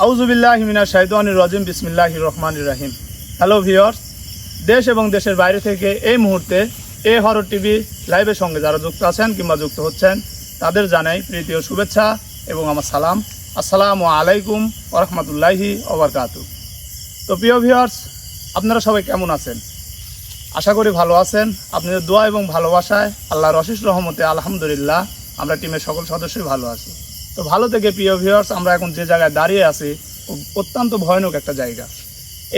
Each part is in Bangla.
আউযুবিল্লাহি মিনাশ শাইতানির রাজিম বিসমিল্লাহির রহমানির রহিম। হ্যালো ভিউয়ার্স, দেশ এবং দেশের বাইরে থেকে এই মুহূর্তে এ হরর টিভি লাইভের সঙ্গে যারা যুক্ত আছেন কিংবা যুক্ত হচ্ছেন তাদের জানাই প্রীতি ও শুভেচ্ছা এবং আমার সালাম। আসসালামু আলাইকুম ওয়া রাহমাতুল্লাহি ওয়া বারাকাতুহু। তো প্রিয় ভিউয়ার্স, আপনারা সবাই কেমন আছেন? আশা করি ভালো আছেন। আপনাদের দোয়া এবং ভালোবাসায় আল্লাহর অশেষ রহমতে আলহামদুলিল্লাহ আমরা টিমের সকল সদস্যই ভালো আছি। তো ভালো থেকে প্রিয় ভিউয়ার্স, আমরা এখন যে জায়গায় দাঁড়িয়ে আছি অত্যন্ত ভয়ানক একটা জায়গা।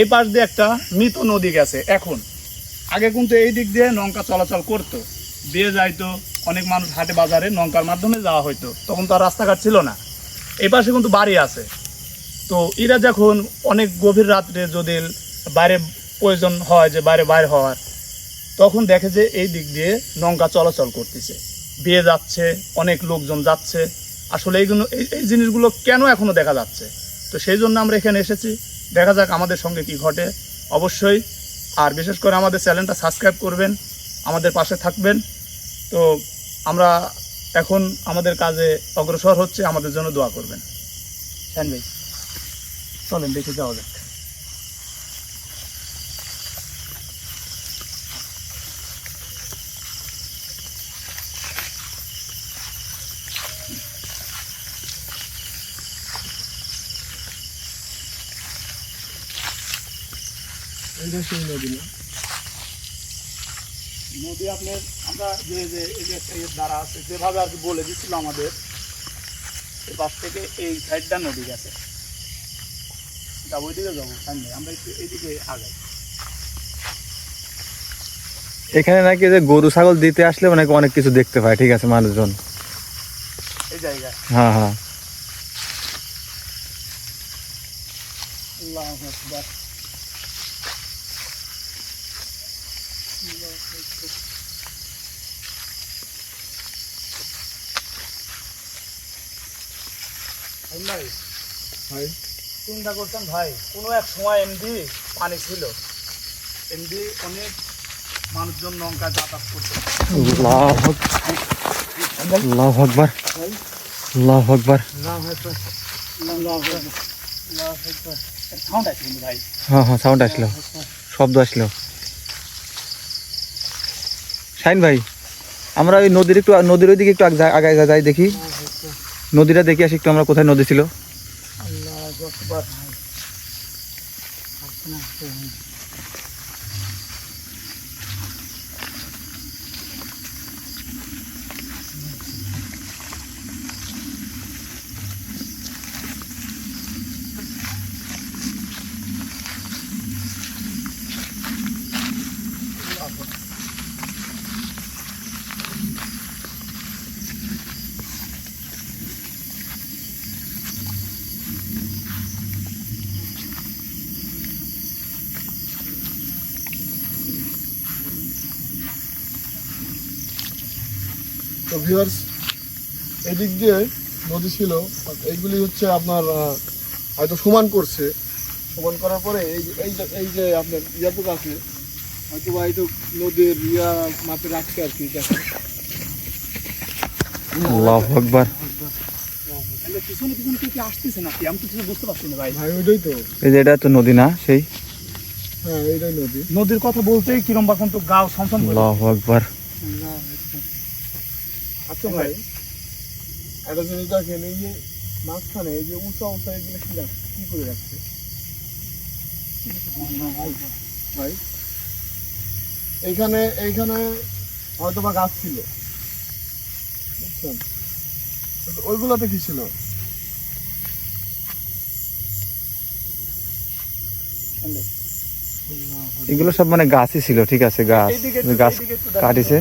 এই পাশ দিয়ে একটা মৃত নদী গেছে। এখন আগে কিন্তু এই দিক দিয়ে নৌকা চলাচল করতো, দিয়ে যাইতো, অনেক মানুষ হাটে বাজারে নৌকার মাধ্যমে যাওয়া হইতো, তখন তো আর রাস্তাঘাট ছিল না। এই পাশে কিন্তু বাড়ি আছে। তো এরা যখন অনেক গভীর রাত্রে যদি বাইরে প্রয়োজন হয় যে বাইরে হওয়ার, তখন দেখে যে এই দিক দিয়ে নৌকা চলাচল করতেছে, বিয়ে যাচ্ছে, অনেক লোকজন যাচ্ছে। আসলে এই জিনিসগুলো কেন এখনো দেখা যাচ্ছে? তো সেই জন্য আমরা এখানে এসেছি। দেখা যাক আমাদের সঙ্গে কি ঘটে। অবশ্যই আর বিশেষ করে আমাদের চ্যানেলটা সাবস্ক্রাইব করবেন, আমাদের পাশে থাকবেন। তো আমরা এখন আমাদের কাজে অগ্রসর হচ্ছে, আমাদের জন্য দোয়া করবেন। হ্যাঁ ভাই, চলেন দেখে যাওয়া যাক। এটা সেই নদী না? নদী আপনার আমরা যে এই যে একটা দ্বারা আছে যেভাবে আর কি বলে দিচ্ছিল আমাদের, এই পাশ থেকে এই সাইডটা নদী গেছে। যাবো ওইদিকে যাবো, সামনে আমরা একটু এইদিকে আগাই। এখানে নাকি যে গরু ছাগল দিতে আসলে নাকি অনেক কিছু দেখতে পায়, ঠিক আছে মানুষজন এই জায়গায়। হ্যাঁ হ্যাঁ। আল্লাহু আকবার। ভাই ভাই চিন্তা করতেন ভাই, কোনো এক সময় এমডি পানি ছিল, এমডি অনেক মানুষজন নৌকা যাতায়াত করতো। আল্লাহু আকবার, আল্লাহু আকবার। সাউন্ড আছে কিন্তু ভাই। হ্যাঁ হ্যাঁ, সাউন্ড আসলো, শব্দ আসলো। শাইন ভাই, আমরা ওই নদীর ওইদিকে একটু আগায় যাই, দেখি নদীটা দেখি আসি একটু, আমরা কোথায় নদী ছিল। আল্লাহু আকবার। তো ভিউয়ার্স, এদিক দিয়ে নদী ছিল, এইগুলি হচ্ছে আপনার হয়তো সমান করছে, সমান করার পরে এই যে আপনার ইয়াটুক আছে, হয়তো বা এইটুক নদীর মাপে রাখছে আর কি। আল্লাহু আকবার। পিছনে পিছনে কি আসতেছে নাকি? আমি তো কিছু বুঝতে পারছি না ভাই। ভাই ওইটাই তো, এই যে এটা তো নদী না সেই? হ্যাঁ এইটাই নদী। নদীর কথা বলতেই কিরম এখন তো গাও ছমছম করে। আল্লাহু আকবার। আচ্ছা ভাই, একটা জিনিস দেখেন, এই যে মাঝখানে এই যে উঁচা উঁচা এগুলো কি করে রাখছে ভাই? এইখানে হয়তো বা গাছ ছিল, বুঝছেন? ওইগুলোতে কি ছিল? এগুলো সব মানে গাছই ছিল, ঠিক আছে, গাছ কাটিছে।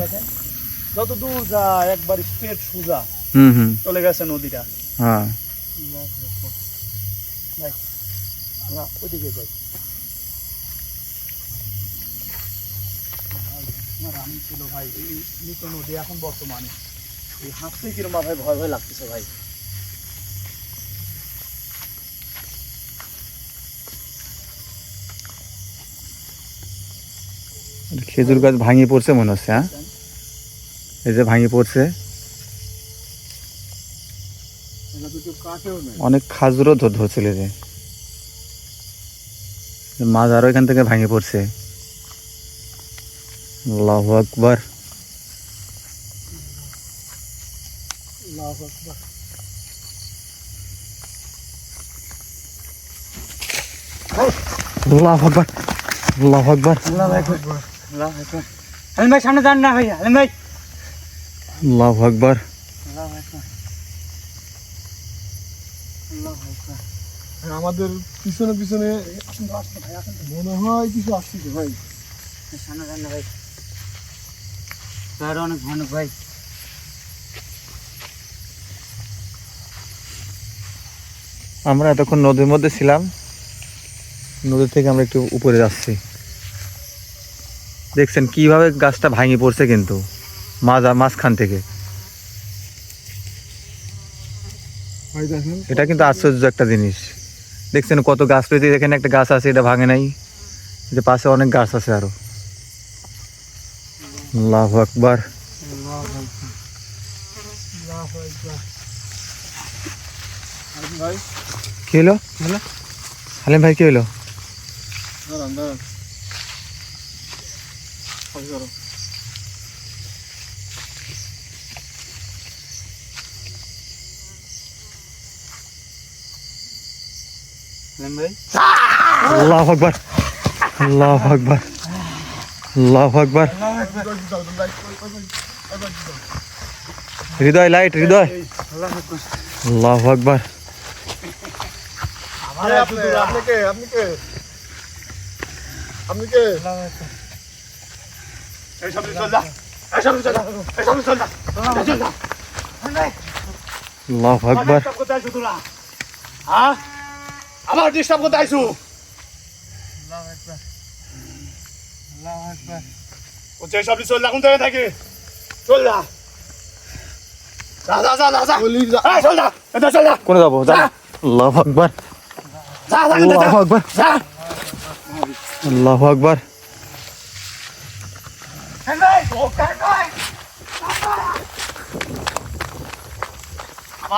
যত দূর যায় একবার স্ট্রেট সোজা চলে গেছে নদীটা। হ্যাঁ ভাই আমরা ওইদিকে যাই। রানি ছিল ভাই এই মৃত নদী, এখন বর্তমানে এই হাঁটতে কিরম ভাই ভয় ভয় লাগতেছে ভাই। খেজুর গাছ ভাঙিয়ে পড়ছে মনে হচ্ছে। হ্যাঁ, এই যে ভাঙিয়ে পড়ছে। অনেক খাজুরও ধরছিল যে মাছ আরো এখান থেকে ভেঙে পড়ছে। আল্লাহু আকবার। আল্লাহু আকবার, আল্লাহু আকবার, আলিম ভাই সামনে যান না ভাই, আলিম ভাই। আল্লাহু আকবার। আমাদের পিছনে পিছনে মনে হয় কিছু আসছে ভাই। সামনে যান না ভাই, তার অনেক ভয়ানক ভাই। আমরা এতক্ষণ নদীর মধ্যে ছিলাম, নদী থেকে আমরা একটু উপরে যাচ্ছি। দেখছেন কিভাবে গাছটা ভাঙি পড়ছে, কিন্তু মাঝখান থেকে। ভাই দেখেন এটা কিন্তু আশ্চর্য একটা জিনিস। দেখছেন কত গাছ রয়েছে, এখানে একটা গাছ আছে, এটা ভাঙে নাই, যে পাশে অনেক গাছ আছে আরো। আল্লাহু আকবার। ভাই কি হলো হালিম ভাই, কি হলো? দাঁড়ান দাঁড়ান ভাই, দাঁড়ান। আলিম ভাই আল্লাহু আকবার, আল্লাহু আকবার, আল্লাহু আকবার। হৃদয় লাইট, হৃদয়। আল্লাহু আকবার। আরে আপনি আপনি কে আপনি কে আপনি কে? এই সামনে চল যা, এই সামনে চল যা, এই সামনে চল যা, এই চল যা। আল্লাহু আকবার। ডিস্টার্ব করতে আইছো তোরা? হ্যাঁ, আমার ডিস্টার্ব করতে আইছো? বলছে এই সামনে চল যা, কোন জায়গায় থাকে? চল যা, যা যা যা যা, বলি যা। এই চল যা, এটা চল যা, কোনে যাবো? যা। আল্লাহু আকবার, যা যা, আল্লাহু আকবার, যা। আল্লাহু আকবার।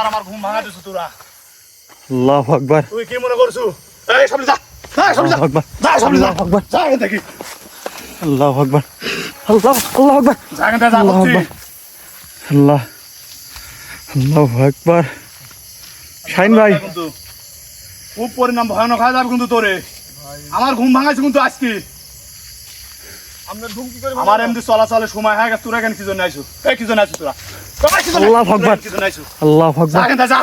আমার ঘুম ভাঙা দিছো তোরা। আল্লাহু আকবার, তুই কি মনে করছো? এই সামনে যা, এই সামনে যা, আল্লাহু আকবার, যা সামনে যা, আল্লাহু আকবার, যা এখান থেকে, আল্লাহু আকবার, আল্লাহু আকবার, যা এখান থেকে, যা আল্লাহু বলছি। আকবার। আল্লাহু আকবার। শাহিন ভাই, কিন্তু খুব পরিণাম ভয়ানক হয়ে যাবে কিন্তু তোরে। আমার ঘুম ভাঙাইছে কিন্তু আজকে। আপনার ঘুম কি করে আমার এমনি চলাচলের সময় হয়ে গেছে, তোরা এখানে কি জন্য আইছো? এই কি জন্য আইছো তোরা? তোরা কি জন্য আইছো? আল্লাহু আকবার। তোরা কি জন্য আইছো? আল্লাহু যা আকবার। এখান থেকে, যা।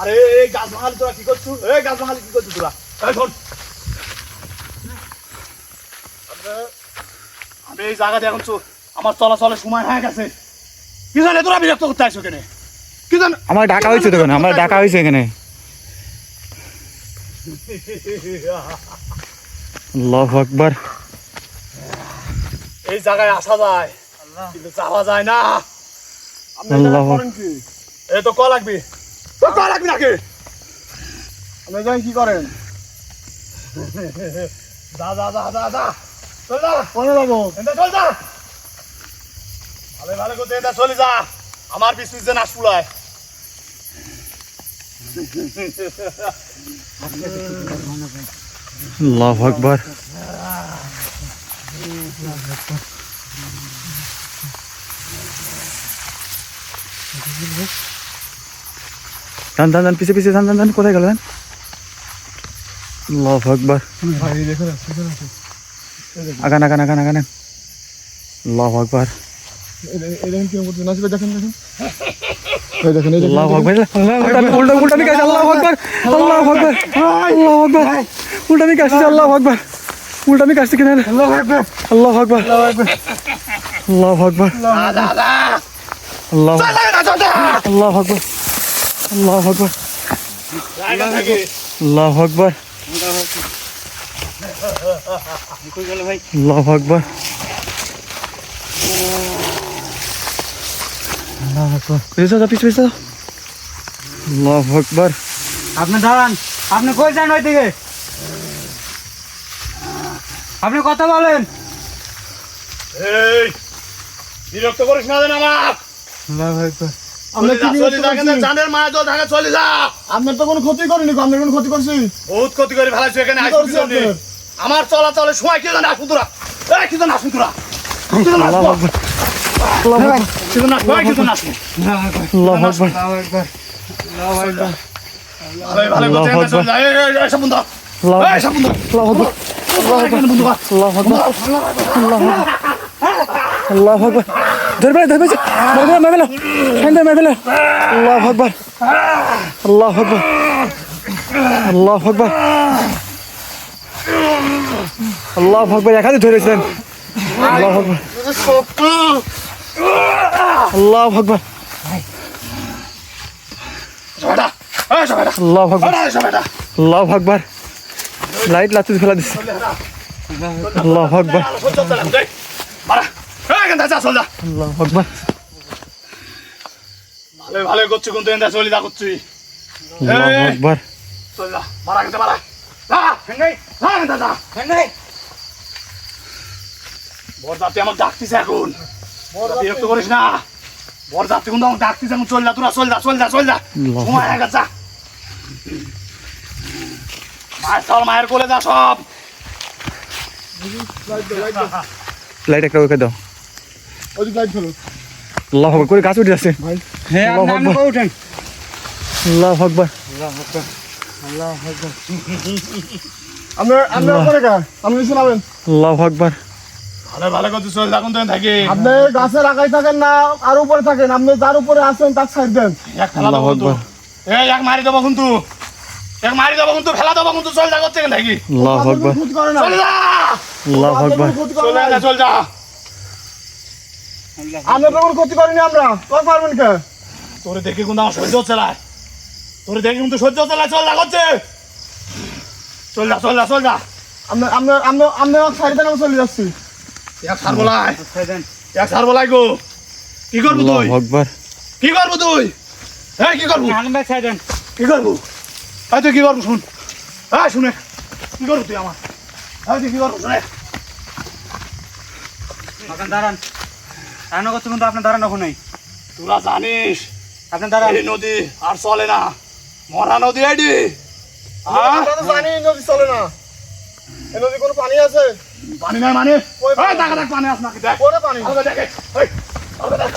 আরে এই গাছ ভাঙালি তোরা কি করছো? এই গাছ ভাঙালি কি করছো তোরা? এই শোন, আমি এই জায়গাতে এখন আমার চলাচলের সময় হয়ে গেছে। কি জন্য তোরা বিরক্ত করতে আইছো কেন? কি জন্য? আমার ডাকা হয়েছে তো, আমার ডাকা হয়েছে এখানে। আল্লাহু আকবার। এই জায়গায় আসা যায় কিন্তু যাওয়া যায় না। আপনি এটা আল্লাহু করেন কি? এই তো ক লাগবে, তো ক লাগবে নাকি? আপনি যাই কি করেন? যা যা যা যা যা, চল যা, কোনে যাবো? এনতে চল যা, ভালো ভালো করতে এনতে চলে যা, আমার পিছ পিছ যেন আসপুলায়। আল্লাহু আকবার। দান দান দান, পিছে পিছে দান দান দান, কোথায় গেলেন? আল্লাহু আকবার। ভাই এই দেখেন সেখানে আছে। আগান আগান আগান আগান। আল্লাহু আকবার, এই দেখেন কি করতে নাচবে, দেখেন দেখেন এই দেখেন এই দেখেন আল্লাহু আকবার। উল্টা উল্টা দিকে আসছে। আল্লাহু আকবার, আল্লাহু আকবার, আল্লাহু আকবার। উল্টা দিকে আসছে। আল্লাহু আকবার, উল্টা দিকে আসছে কিনা? আল্লাহু আকবার, আল্লাহু আকবার, আল্লাহু আকবার, যা যা যা, আল্লাহু চল যা চল যা, আল্লাহু আকবার, আল্লাহু আকবার, যা এখান থেকে। আল্লাহু আকবার, কই গেল ভাই? আল্লাহু আকবার, আল্লাহু আকবার। পিছে যাও, পিছে যাও। আল্লাহু আকবার। আপনি দাঁড়ান, আপনি কই যান ওইদিকে? আপনি কথা বলেন। এই বিরক্ত করিস না যেন আমার। আল্লাহু আকবার। আমরা কি চলে যা কিন্তু জানের মায়া তো ঢাকা চলে যা। আপনার তো কোনো ক্ষতি করিনি, আপনার কোনো ক্ষতি করছি? বহুত ক্ষতি করে ফেলাইছো এখানে কি আইসো করছি পিছনে। আপনার? আমার চলাচলের সময় কি জানা আসুন তোরা, এই কি জানা আসুন তোরা, কি জানা আল্লাহু আকবার আল্লাহু আকবার কি জানা আসুন, কি জানা আসুন। আল্লাহু আকবার ভালো ভালো করতে আল্লাহু চলে যা, এই সব বন্ধ, এই সব বন্ধ, আল্লাহু আকবার এখানে বন্ধ কর। আল্লাহু আকবার আল্লাহু আকবার ধরবে মারবে শান্ত মারবে আল্লাহু আকবার আল্লাহু আকবার আল্লাহু আকবার আল্লাহু আকবার এখানে ধরেছেন আল্লাহু আকবার আল্লাহু আকবার সবাইটা, এই সবাইটা, আল্লাহু আকবার এই সবাইটা। আল্লাহু আকবার লাইট লাচু ফেলা দিচ্ছে আল্লাহু আকবার সহ্য হচ্ছে না, এই, বাড়া, এই এখান থেকে যা, চল যা। আল্লাহু আকবার ভালো ভালো করছি কিন্তু এখান থেকে চলে যা করছি। আল্লাহু আকবার চল যা, বাড়া এখান থেকে বাড়া। যা, হেঙ্গাই, যা এখান থেকে যা, হেঙ্গাই। বরযাত্রী আমাকে ডাকতেছে এখন, বিরক্ত করিস না। বরযাত্রী কিন্তু আমাকে ডাকতেছে এখন, চল যা তোরা, চল যা, চল যা, চল যা। সময় হয়ে গেছে, যা। মায়ের চল, মায়ের কোলে যা সব। লাইট একটা ওকে দাও ওই লাইট ফেলো আল্লাহু আকবার করে গাছ উঠে যাচ্ছে হ্যাঁ আপনি আল্লাহু আপনি আকবার। উঠেন। আল্লাহু আকবার আপনার উপরে কা আপনি নিচে নামেন। আল্লাহু আকবার ভালো ভালো করতে চল যা, কিন্তু থাকি। আপনি গাছের আগায় থাকেন না আর উপরে থাকেন, আপনি যার উপরে আছেন তার সাইড দেন। এক ফেলা দেবো কিন্তু, এই এক মারি দেবো কিন্তু, এক মারি দেবো কিন্তু, ফেলা দেবো কিন্তু, চল যা করতে এখান থাকি। আল্লাহু আপনার আকবার কোনো ক্ষতি করে না, চলে যা, আল্লাহু আপনার আকবার কোনো ক্ষতি করে চলে না। যা, চল যা। আপনার তো কোনো ক্ষতি করেনি আমরা, তোর পারবেন কে? তোরে দেখে কিন্তু আমার সহ্য হচ্ছে না, তোরে দেখে কিন্তু সহ্য হচ্ছে না, চল যা করছে। চল যা, চল যা, চল যা। আপনি সাইড দেন, আমি চলে যাচ্ছি। এক সার বলাই, দেন। এক সার বলাই গো। কি করবো তুই, আল্লাহু আকবার কি করবো তুই, হ্যাঁ কি করবো, হালিম ভাই সাইডেন। কি করবো, এই তুই কি করবো শুন, হ্যাঁ শুনে কি করবো তুই আমার, হ্যাঁ তুই কি করবো শুনে। আপনি দাঁড়ান। রান্না করতে কিন্তু আপনি দাঁড়ান ওখানে। তোরা জানিস আপনি দাঁড়ান। এই নদী আর চলে না, মরা নদী এডি। হ্যাঁ আমরা তো জানি এই নদী চলে না। এই নদী কোনো পানি আছে? পানি নাই মানে, ওই পানি। এই দেখা দেখ পানি আস নাকি দেখ, পরে পানি। আলগা দেখে, এই, আলগা দেখ,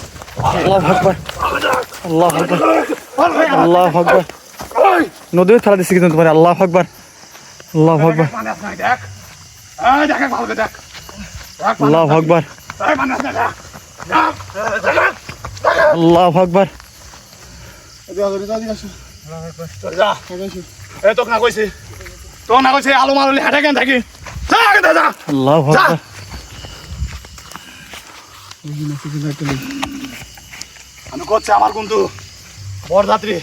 আল্লাহু আকবার আলগা দেখ, আল্লাহু আকবার আলগা দেখ, আল্লাহু আকবার এই, নদীতে ফেলা দিচ্ছে কিন্তু তোমার আল্লাহু আকবার আল্লাহু আকবার দেখ পানি আস নাকি দেখ, এই দেখ আলগা দেখ, দেখ পানি আল্লাহু আস নাকি, আকবার এই পানি আস নাকি দেখ, দেখ, আল্লাহু আকবার এদিকে আসো। চল যা। এদিকে আসো। এই তোকে না কইছি, তোকে না কইছি আলু মালুলি হাঁটে কেন থাকি, যা আগে যা, যা। আল্লাহু যা। আকবার আমি করছি আমার কিন্তু বরযাত্রী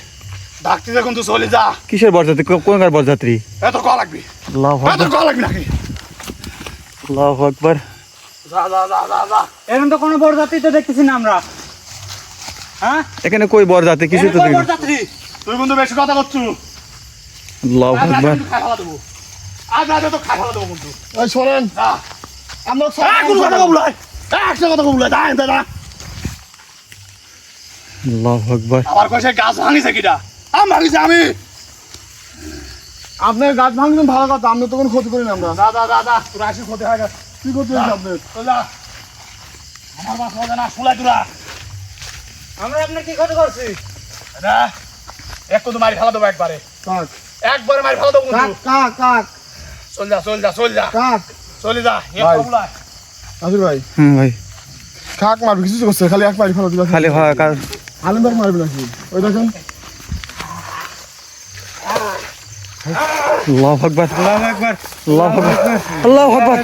ডাকতেছে কিন্তু চলে যা, কিসের বরযাত্রী কোনকার বরযাত্রী এত কল লাগবি, আল্লাহু এত আকবার কল লাগবি নাকি, আল্লাহু আকবার যা যা যা যা যা। এরকম তো কোনো বরযাত্রী তো দেখতেছি না আমরা। হ্যাঁ এখানে কই বরযাত্রী কিছু তো এরকম দেখি বরযাত্রী। তুই কিন্তু বেশি কথা করছু, আল্লাহু আজ রাতে আকবার কিন্তু খাই ফেলা দেবো, আজ রাতে তো খাই ফেলা দেবো কিন্তু, এই শোনেন, যা। আমরা কোনো কথা কবুল হয়, একটা কথা কবুল হয়, যা এনতে যা। আল্লাহু আকবার আমার কইছে গাছ ভাঙিছে কিটা, আমি ভাঙিছে আমি, আপনার গাছ ভাঙছেন ভালো কথা, আমরা তো কোনো ক্ষতি করি না আমরা। যা যা যা যা, তোরা আসি ক্ষতি হয়ে গেছে, কি করতে হয়েছে আপনার? তো যা। আমার মাছ মজা না, শুলাই তোরা, আমরা আপনার কি ক্ষতি করছি? না একটু তো মারি ফেলা দেবো একবারে, কাক একবারে মারি ফেলা দেবো কাক কিন্তু, কাক কাক চল যা, চল যা, চল যা, কাক। চলে যা, ভাই। কবুল হয়। আসির ভাই, ভাই কাক মারবে কিছু তো করছে, খালি এক মারি ফেলা দিলা। খালি হয় আলিমবাগ মারবে নাকি? ওই দেখেন, আল্লাহু আকবার আল্লাহু আকবার। আল্লাহু আকবার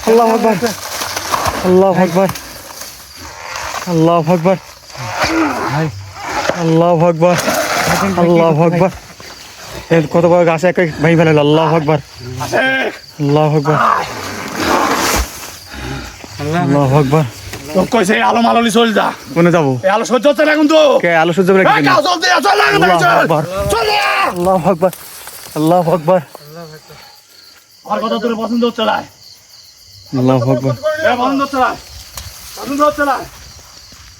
আল্লাহু আকবার আল্লাহু আকবার আল্লাহু আকবার আল্লাহু আকবার আল্লাহু আকবার আল্লাহু আকবার এর কত বড় গাছ এক ভাই ফেলে আল্লাহু আকবার আসে, আল্লাহু আকবার আল্লাহু আকবার তো কইছে আলো মাললি চল যা, কোনে যাবো এই আলো সহ্য হচ্ছে না কিন্তু, কে আলো সহ্য করে এই গাছ চলতে যা, চল যা, আল্লাহু চল, আকবার চল যা। আল্লাহু আকবার আল্লাহু আকবার আমার কথা তোর পছন্দ হচ্ছে না, আল্লাহু আকবার এ পছন্দ হচ্ছে না, পছন্দ হচ্ছে না,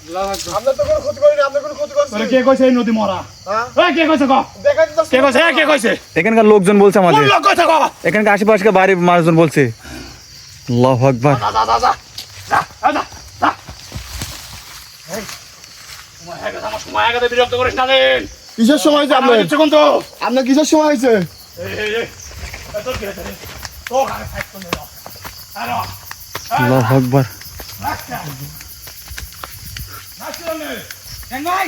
আপনার তো কোনো ক্ষতি করিনি, আপনার কোনো ক্ষতি করছি? তোরে কে কইছে এই নদী মরা? হ্যাঁ? এই কে কইছে ক? দেখাই দিতে কে কইছে? কে কইছে? এখানকার লোকজন বলছে কোন আমাদের, লোক কইছে ক? এখানকার আশেপাশে বাড়ির মানুষজন বলছে। আল্লাহু আকবার। যা যা যা যা যা যা যা এই সময় হয়ে গেছে, আমার সময় হয়ে গেছে, বিরক্ত করিস না দিন। কিসের সময় হয়েছে আপনার? দিচ্ছে কোন তো? আপনার কিসের সময় হয়েছে? এই তোর কি হয়েছে রে? তো আগে ফাইট করে দাও। হ্যালো আল্লাহু আকবার। রাখা নাচলে কেন ভাই?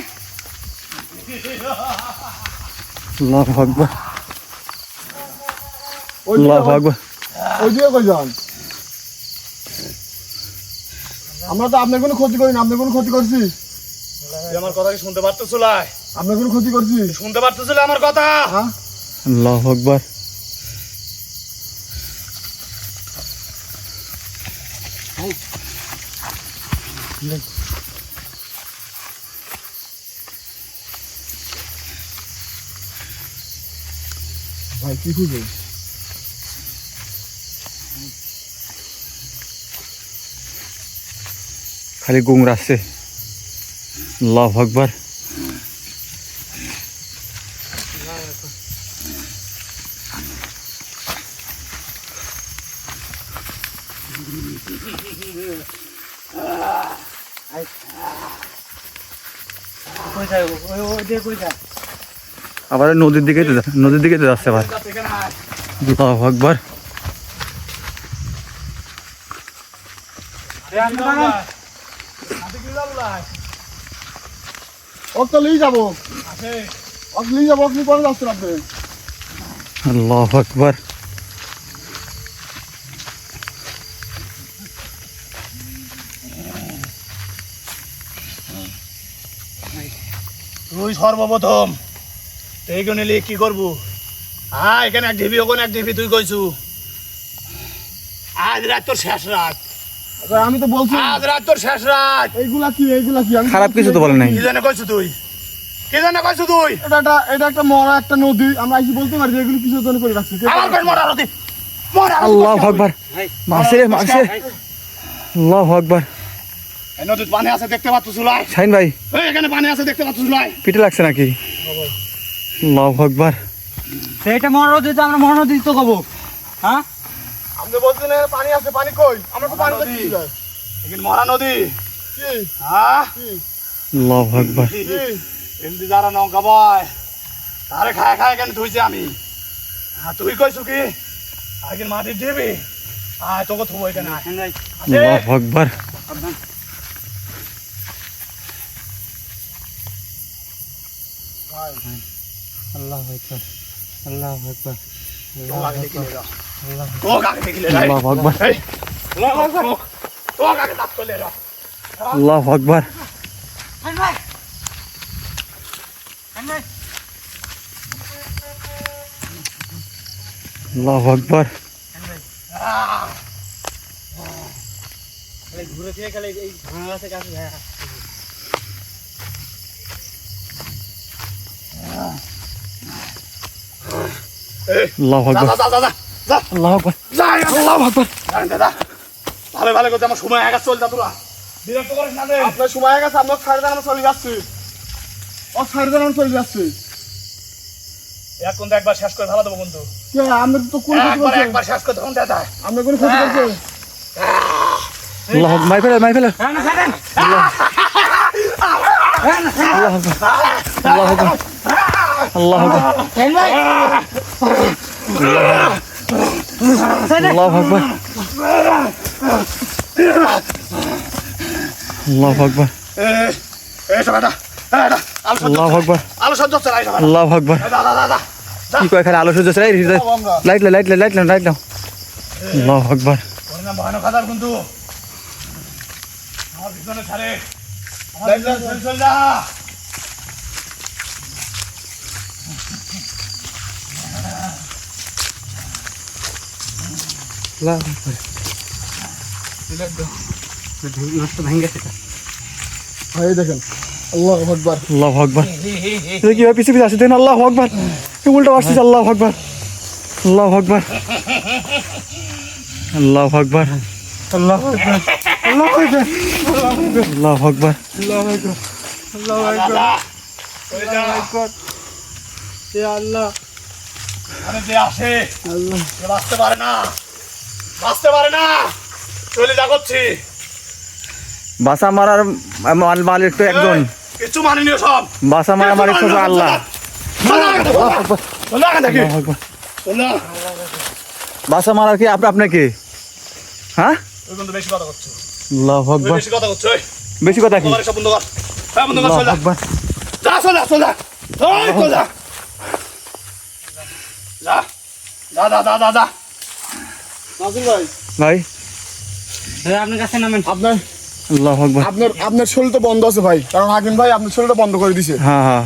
আল্লাহু আকবার। ওই আল্লাহু আকবার। ওই দিকে কই যান? আমরা তো আপনার কোনো ক্ষতি করিনি, আপনার কোনো ক্ষতি করছি? তুই আমার কথা কি শুনতে পারতেছ লাই? আপনার কোনো ক্ষতি করছি? শুনতে পারতেছিল আমার কথা? হ্যাঁ? আল্লাহু আকবার। ভাই কি খুঁজে? খালি গুমরা আছে। আল্লাহু আকবার। কই যায় ওই দিয়ে কই যায়? আবার নদীর দিকে যাচ্ছে আবার। এখানে আয়। আল্লাহু আকবার। আরে আপনি দাঁড়ান। হাতে কি যাবো লাই? ওক তো লিয়ে যাবো, আছে ওক লিয়ে যাবো, আপনি পরে যাচ্ছেন আপনি। আল্লাহু আকবার। তুই সর্বপ্রথম এইখানে নিয়ে কি করবো? হ্যাঁ এখানে এক ঢিবি, ওখানে এক ঢিবি, তুই কইছু আজ রাত তোর শেষ রাত। আচ্ছা, আমি তো বলছি আজ রাত তোর শেষ রাত। এইগুলা কি, এইগুলা কি? আমি খারাপ কিছু তো বলে নাই। কি জানে কইছু তুই? কি জানে কইছু তুই? এটা একটা মরা একটা নদী, আমরা আইসি বলতে পারি যে এগুলো কিসের জন্য করে রাখছি? আমার কই মরা নদী? মরা নদী আল্লাহু কইছে আকবার। তুই? মারছে রে, মারছে। আল্লাহু আকবার। এই নদীতে পানি আছে দেখতে পাচ্ছ চুলাই? শাহিন ভাই, এই এখানে পানি আছে দেখতে পাচ্ছ চুলাই? পিঠে লাগছে নাকি? আল্লাহু আকবার। সেইটা মরণ দিতে আমরা মরণ দিতে তো কব। হ্যাঁ? আপনি বলছেন এখানে পানি আছে, পানি কই? আমরা তো পানি দেখছি না। এখানে মরা নদী। কি? হ্যাঁ আল্লাহু আকবার। কি? এমনি যারা নৌকা বয় তারে খায় খায় কেন ধুইছে আমি? হ্যাঁ তুই কইছু কি আগে মাটি দিবি? আয় তোকে থুবো এখানে আয়। কেন ভাই? আসে। আল্লাহু আকবার। আল্লাহু আকবার। আল্লাহু আকবার। তোকে আগে দেখিলে যাও। তোকে আগে দেখিলে যাই। আল্লাহু আকবার। এই, তোকে আগে দাঁত করলে যাও। আল্লাহু আকবার। কেন ভাই? কেন ভাই? আল্লাহু আকবার। এই ঘুরে ফিরে গেলে এই ভাঙা গাছের কাছে যায়। এই, আল্লাহু যা, আকবার। যা, যা, যা, যা, আল্লাহু আকবার। যা, যা, যা। আল্লাহু আকবার। জানেন দাদা, ভালো ভালো করতে আমার সময় আগে চল যা তোরা। বিরক্ত করিস না রে। আপনার সময় হয়ে গেছে, আপনার ছাড়ে দেন, আমরা চলে যাচ্ছি। ও ছাড়ে দেন, আমরা চলে যাচ্ছি। এখন তো একবার শেষ করে ভালো দেবো কিন্তু। কে, আমরা তো কোনো ক্ষতি করছি? একবার শেষ করে তখন দেখা যায়। আমরা কোনো ক্ষতি করছি? আল্লাহু আকবার। মাই ফেলে, মাই ফেলে। হ্যাঁ না ছাড়েন। আল্লাহু আকবার। আল্লাহু আকবার। আল্লাহু আকবার। কেন ভাই? আল্লাহু আকবার। আল্লাহু আকবার। এসব এটা এটা আলো সহ্য আল্লাহু আকবার। আলো সহ্য হচ্ছে না এসব এটা। আল্লাহু আকবার। যা যা যা যা কি কয় খালি আলো সহ্য হচ্ছে? লাইট লাও, লাইট লাও, লাইট লাও, লাইট লাও। আল্লাহু আকবার। ওর নাম ভয়ানক খাদার কিন্তু আমার পিছনে ছাড়ে আমার পিছনে চল যা। এই দেখেন, আল্লাহু আকবার। আল্লাহু আকবার। এটা কি পিছে পিছে আসছে? দেখেন, আল্লাহু আকবার। উল্টা আসছে। আল্লাহু আকবার। আল্লাহু আকবার। আল্লাহু আকবার। আল্লাহু আকবার আল্লাহু আকবার আরে যে আসে সে বাঁচতে পারে না, বাঁচতে পারে না, চলে যা করছি। বাসা মারার মালিক তো একজন, কিছু মানিনি সব, বাসা মারা মালিক তো আল্লাহ। চলে এখান থেকে, আল্লাহু আকবার। চলে। বাসা মারার কি আপনি কি? হ্যাঁ, ওই বন্ধু বেশি কথা করছো, আল্লাহু ওই আকবার। বেশি কথা করছো, ওই বেশি কথা কি? তোমার সব বন্ধ কর, হ্যাঁ বন্ধ কর, আল্লাহু চলে যা, আকবার। যা চলে যা, চলে যা, ওই চলে যা, যা যা যা যা যা যা। নাজির ভাই, ভাই দাদা আপনার কাছে নামেন। আপনার আল্লাহু আকবার। আপনার শরীরটা বন্ধ আছে ভাই, কারণ হাকিম ভাই আপনার শরীরটা বন্ধ করে দিছে। হ্যাঁ হ্যাঁ,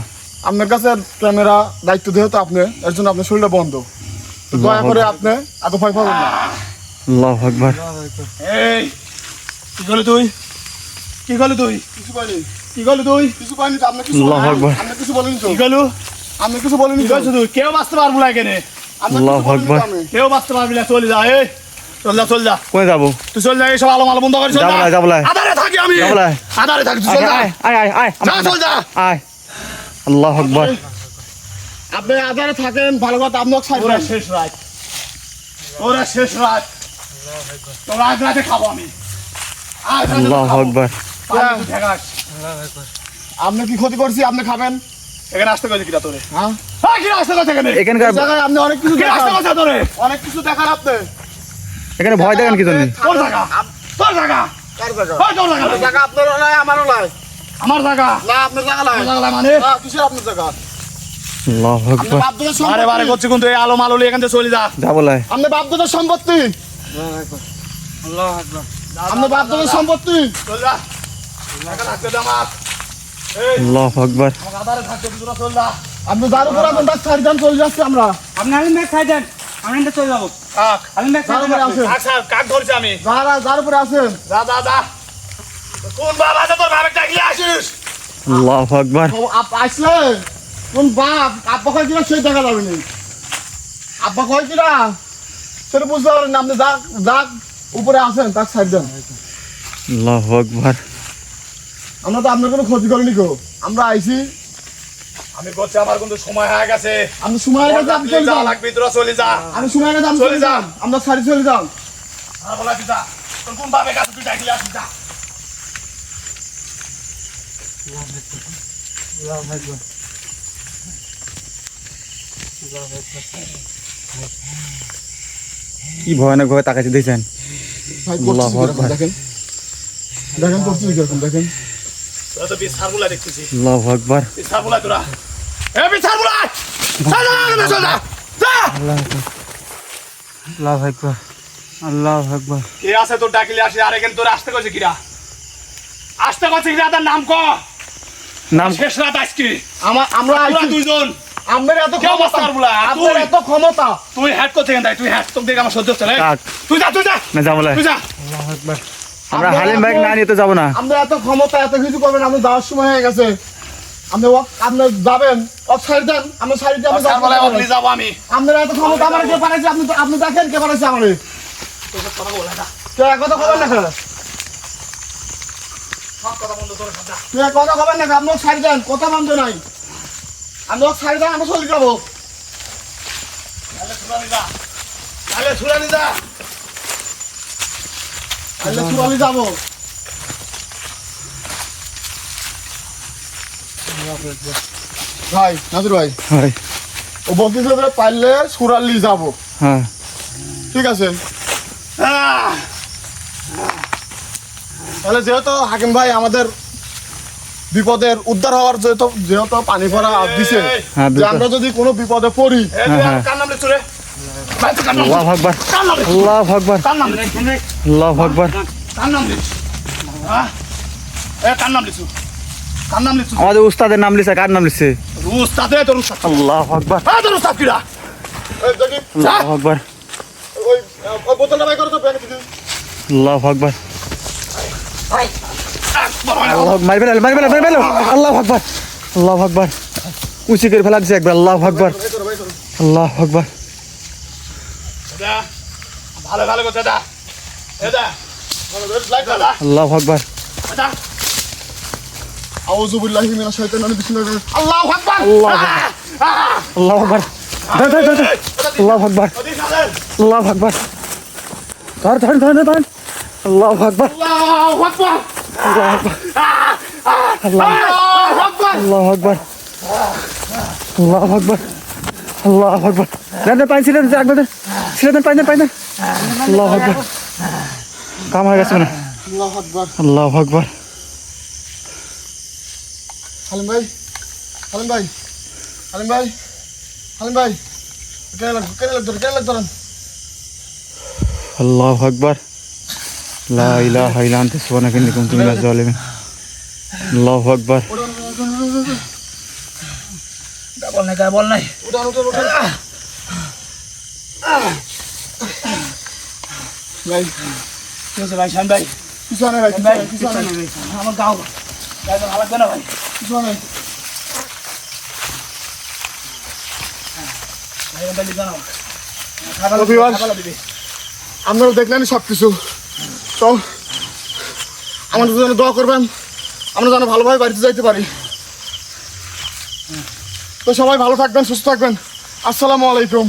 আপনার কাছে ক্যামেরা দায়িত্ব যেহেতু আপনি, এর জন্য আপনার শরীরটা বন্ধ। তো দয়া করে আপনি এত ভয় পাবেন না। আল্লাহু আকবার। এই কি করলি তুই, কি করলি তুই, কিছু পাইনি, কি করলি তুই, কিছু পাইনি তো, আপনি কিছু আল্লাহু আকবার। আপনি কিছু বলেনি তো, কি করলু, আপনি কিছু বলেনি কি তো, করছো তুই? কেউ বাঁচতে পারবো না এখানে, আপনি আল্লাহু কিছু বলেনি তো আকবার। আমি। কেউ বাঁচতে পারবি না, চলে যা, এই চল যা, চল যা, কোথায় যাবো? তুই চল যা, এইসব আলো মালো বন্ধ করে চল যাবো যা। না, যাবো না। আধারে থাকি আমি, যাবো না। আধারে থাকি, তুই চল যা, আয় আয় আয় আয় যা চল যা। আয়। আল্লাহু আকবার। আপনি আধারে থাকেন ভালো কথা, আপনি সাইড ওরা শেষ রাত, ওরা শেষ রাত, তোরা আজ রাতে খাবো আমি, আজ রাতে আল্লাহু খাবো। আকবার। পানি তুই ঠেকাস। আপনি কি ক্ষতি করছি, আপনি খাবেন? এখানে আসতে গেছে কিনা তোরে, হ্যাঁ, হ্যাঁ কিনা আসতে গেছে এখানে, এখানকার এই জায়গায় আপনি অনেক কিছু কিনা আসতে দেখান, গেছে তোরে, অনেক কিছু দেখান আপনি। এখানে ভয় দেখেন কি জন্য? তোর জায়গা, তোর জায়গা, কার জায়গা? ওই তোর জায়গা, জায়গা আপনারও নাই, আমারও নাই। আমার জায়গা, না, আপনার জায়গা নাই। তোর জায়গা মানে না, কিসের আপনার জায়গা? আল্লাহু আপনি আকবার। বাপদাদার বারে বারে সম্পত্তি। করছি কিন্তু এই আলো মালো এখান থেকে চলে যা। যাবো না। আপনি বাপদাদার সম্পত্তি, আপনি বাপদাদার সম্পত্তি। চল যা, এখানে থাকতে দে আমার, এই আল্লাহু আকবার। আমাকে আধারে থাকতে দিস না, চল যা। আপনি যার উপর আপনার ব্যাগ ছাড়ি দেন, চলে যাচ্ছি আমরা। আপনি আলিম ব্যাগ খাই দেন, আমি এটা চলে যাবো। কাক, আলিম ব্যাগ খাই যার দেন উপরে আপনি। আসেন, কাক, কাক ধরছি আমি, যার উপরে আছেন। যা যা যা। কোন বাবা আছে তোর ভাবে ডাকলে আসিস, আল্লাহু আকবার। আসলে কোন বাপ আব্বা কয় কিনা সেই দেখা যাবে না, আব্বা কয় কিনা সেটা বুঝতে পারেন না। আপনি যাক উপরে আছেন, তার সাইড দেন। আল্লাহু আকবার। আমরা তো আপনার কোনো ক্ষতি করিনি কেউ, আমরা আইছি। আমি করছি আমার কিন্তু সময় হয়ে গেছে, আপনি সময় গেছে, আপনি চলে যা যান। লাগবে তোরা চলে যা, আমি সময় গেছে, আপনি চলে চলে যান। যান। আমরা সারি চলে যান। আর বলা কি যা, তোর কোন বাপের কাছে তুই ডাকলে আসিস যা। কি ভয়ানক ভাবে তাকাইছে দেখছেন? ভাই করতেছি আল্লাহু কিরকম, আকবার। দেখেন দেখেন করতেছি কিরকম, দেখেন। তোরা তো বিছার বুলা দেখতেছি, আল্লাহু আকবার। বিছার বুলা তোরা, এ বিছার বুলা, চল যা, চল যা, যা। আল্লাহু আকবার। আল্লাহু আকবার। কে আছে তোর ডাকলে আসি, আর এখানে তোর আসতে কইছে কিরা, আসতে কইছে কিরা, তার নাম ক, নাম শেষ রাত আজকে, আমরা তোরা আইছি। দুইজন, আপনার এত কেউ ক্ষমতা, বাঁচতে পারবো না, আপনার তুই। এত ক্ষমতা। তুই হ্যাট করতে কেন তুই হ্যাট, তোকে দেখে আমার সহ্য হচ্ছে না, কাক। তুই যা, তুই যা, না যাবো না। তুই যা। আমরা হালিম ব্যাগ না নিয়ে তো যাবো না। আমরা এত ক্ষমতা, এত কিছু করবেন, আপনি যাওয়ার সময় হয়ে গেছে। আপনি আপনি যাবেন, সাইড দেন, আমরা সাইড দিয়ে আর বলে অগলি যাবো আমি, আপনার এত ক্ষমতা, আমার কে পাঠাইছে? আপনি দেখেন কে পাঠাইছে আমারে। তোর কথা বলে না, কে কথা খবর না কেন? সব কথা বন্ধ তোর কথা, কে কথা খবর না, আপনি সাইড দেন, কথা বন্ধ নাই। আপনি সাইড দেন, আমরা চলে যাবো। তাহলে ছুড়ানি যা, তাহলে ছুড়ানি যা। তাহলে চুরালি যাবো। ভাই নাজুর ভাই, হয়। ও বলতেছে যে পারলে সুরালি যাবো, হ্যাঁ। ঠিক আছে? আহ, তাহলে যেহেতু হাকিম ভাই আমাদের বিপদের উদ্ধার হওয়ার যেহেতু পানি ভরা দিছে, হ্যাঁ, যে আমরা যদি কোনো বিপদে পড়ি, এ তুই আর কার নাম লিখছ রে? ভাই তুই কার নাম লিখছ? আল্লাহু আকবার। কার নাম লিখছ? আল্লাহু আকবার। কার নাম লিখছ? আল্লাহু আকবার। কার নাম লিখছ? হ্যাঁ? এ কার নাম লিখছ? কার নাম লিখছ? আমাদের উস্তাদের নাম লিখছে, কার নাম লিখছে? রুস্তাদ রে, তোর রুস্তাদ। আল্লাহু আকবার। হ্যাঁ, তোর রুস্তাদ কিরা? এই দেখি, আল্লাহু আকবার। ওই বোতলটা বাই করো তো, ব্যাগে দিদি। আল্লাহু আকবার। বড় হয় না। আল্লাহু মারি ফেলাল, মারি ফেলাল, মারি ফেলাল। আল্লাহু আকবার। আল্লাহু আকবার। উঁচি করে ফেলা দিছে একবার। আল্লাহু আকবার। বাই করো, বাই করো। আল্লাহু আকবার। এটা, ভালো ভালো করছে এটা। এটা, আল্লাহু আকবার আউযু বিল্লাহি মিনাশ শাইতানির বিসমিল্লাহির আল্লাহু আকবার আল্লাহু আকবার আল্লাহু আকবার আল্লাহু আকবার ধর আল্লাহু আকবার আল্লাহু আকবার আল্লাহু আকবার আল্লাহু আকবার আল্লাহু আকবার দেন পানি ছিড়ে দেন একবার ছিড়ে দেন পানি দেন আল্লাহু আকবার কাম হয়ে গেছে মানে আল্লাহু আকবার আল্লাহু আকবার হালিম ভাই হালিম ভাই হালিম ভাই হালিম ভাই কেন ধরেন আল্লাহু আকবার লা ইলাহা ইল্লা আনতা সুবহানাকা ইন্নী কুনতু মিনাজ জালিমিন আল্লাহু আকবার বল নাই উঠান ভাই কি হচ্ছে ভাই শান ভাই কিছু আনে ভাই কিছু আনে আমার গাও ভালো লাগবে না ভাই কিছু আনে ভাই বলি জানাও আপনারা দেখলেন সব কিছু তো আমাদের জন্য দোয়া করবেন আমরা যেন ভালোভাবে বাড়িতে যাইতে পারি তো সবাই ভালো থাকবেন সুস্থ থাকবেন আসসালামু আলাইকুম